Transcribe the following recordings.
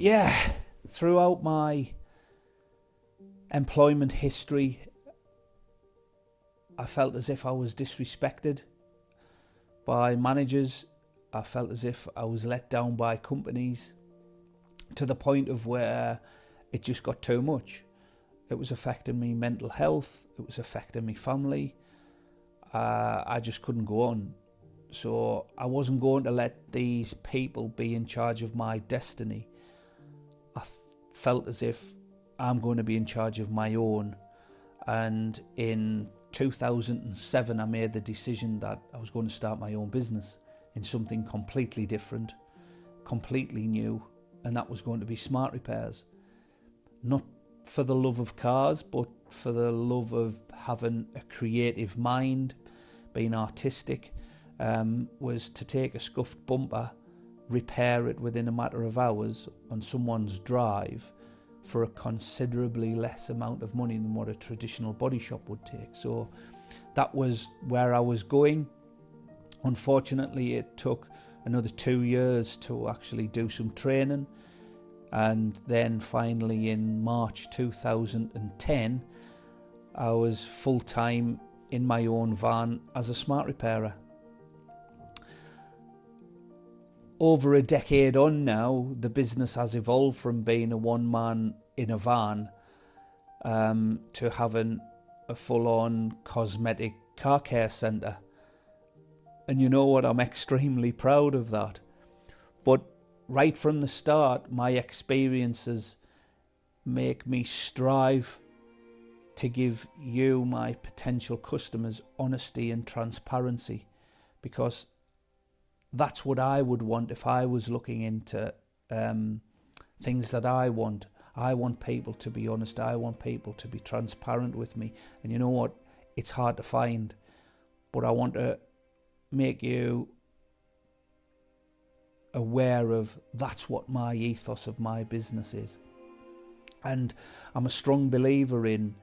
yeah, throughout my employment history, I felt as if I was disrespected by managers. I felt as if I was let down by companies, to the point of where it just got too much. It was affecting me mental health. It was affecting me family. I just couldn't go on. So I wasn't going to let these people be in charge of my destiny. I felt as if I'm going to be in charge of my own. And in 2007, I made the decision that I was going to start my own business in something completely different, completely new, and that was going to be smart repairs. Not for the love of cars, but for the love of having a creative mind, being artistic, was to take a scuffed bumper, repair it within a matter of hours on someone's drive for a considerably less amount of money than what a traditional body shop would take. So that was where I was going. Unfortunately, it took another 2 years to actually do some training, and then finally in March 2010 I was full-time in my own van as a smart repairer. Over a decade on now, the business has evolved from being a one-man in a van to having a full-on cosmetic car care centre. And you know what, I'm extremely proud of that. But right from the start, my experiences make me strive to give you, my potential customers, honesty and transparency, because that's what I would want if I was looking into things that I want. I want people to be honest. I want people to be transparent with me. And you know what? It's hard to find. But I want to make you aware of that's what my ethos of my business is. And I'm a strong believer in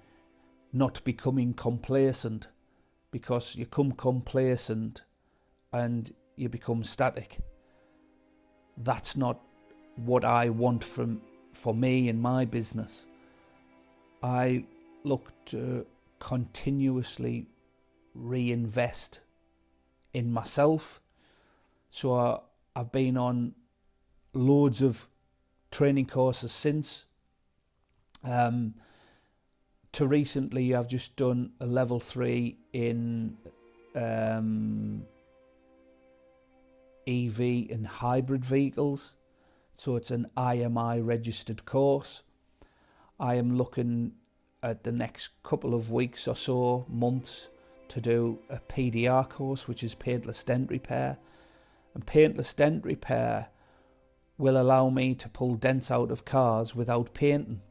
not becoming complacent, because you become complacent and you become static. That's not what I want for me in my business. I look to continuously reinvest in myself. So I've been on loads of training courses since. To recently, I've just done a level 3 in EV and hybrid vehicles. So it's an IMI registered course. I am looking at the next couple of weeks or so, months, to do a PDR course, which is paintless dent repair. And paintless dent repair will allow me to pull dents out of cars without painting.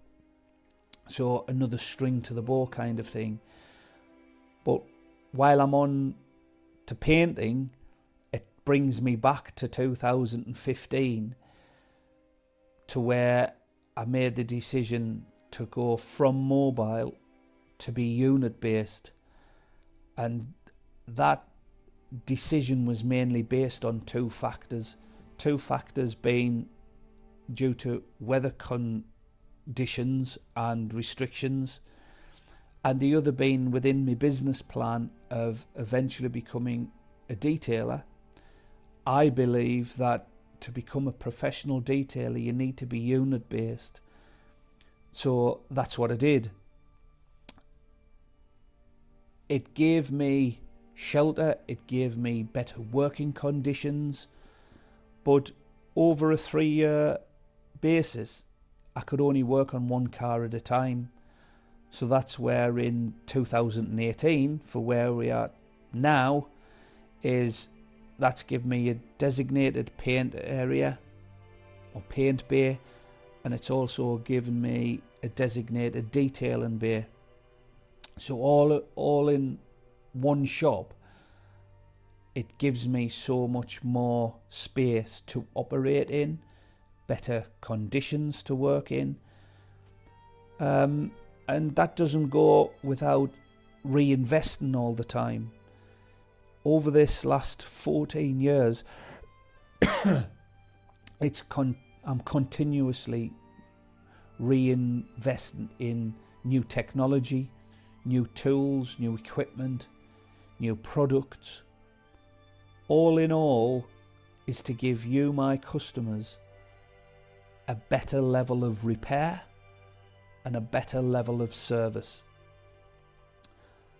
So another string to the bow kind of thing. But while I'm on to painting, it brings me back to 2015, to where I made the decision to go from mobile to be unit based. And that decision was mainly based on two factors being due to weather conditions and restrictions, and the other being within my business plan of eventually becoming a detailer. I believe that to become a professional detailer, you need to be unit based. So that's what I did. It gave me shelter, it gave me better working conditions, but over a 3-year basis, I could only work on one car at a time. So that's where in 2018, for where we are now, is that's given me a designated paint area or paint bay, and it's also given me a designated detailing bay. So all in one shop, it gives me so much more space to operate in, better conditions to work in, and that doesn't go without reinvesting all the time. Over this last 14 years, I'm continuously reinvesting in new technology, new tools, new equipment, new products. All in all is to give you, my customers, a better level of repair and a better level of service.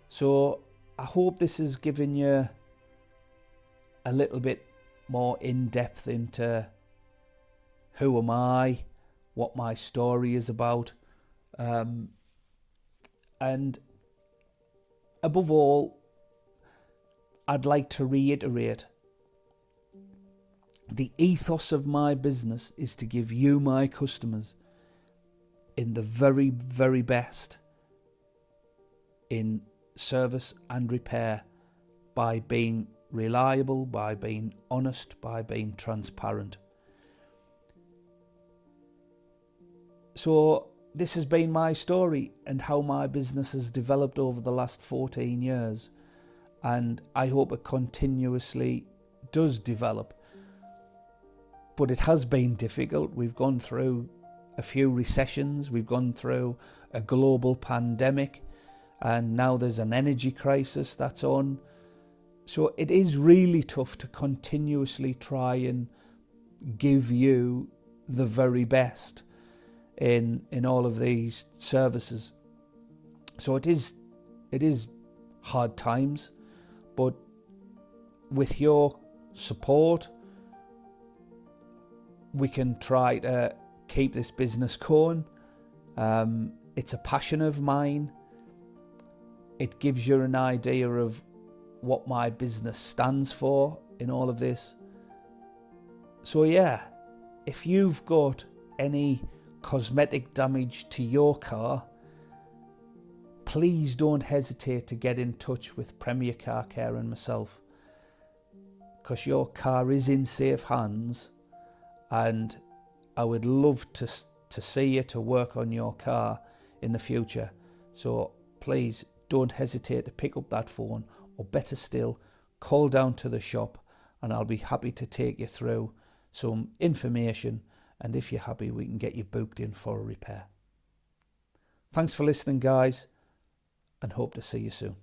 So I hope this has given you a little bit more in-depth into who am I, what my story is about, and above all, I'd like to reiterate, the ethos of my business is to give you, my customers, in the very, very best in service and repair by being reliable, by being honest, by being transparent. So this has been my story and how my business has developed over the last 14 years. And I hope it continuously does develop. But it has been difficult. We've gone through a few recessions. We've gone through a global pandemic. And now there's an energy crisis that's on. So it is really tough to continuously try and give you the very best in all of these services. So it is hard times, but with your support, we can try to keep this business going. It's a passion of mine. It gives you an idea of what my business stands for in all of this. So yeah, if you've got any cosmetic damage to your car, please don't hesitate to get in touch with Premier Car Care and myself, because your car is in safe hands, and I would love to see you to work on your car in the future. So please don't hesitate to pick up that phone, or better still, call down to the shop and I'll be happy to take you through some information, and if you're happy, we can get you booked in for a repair. Thanks for listening, guys, and hope to see you soon.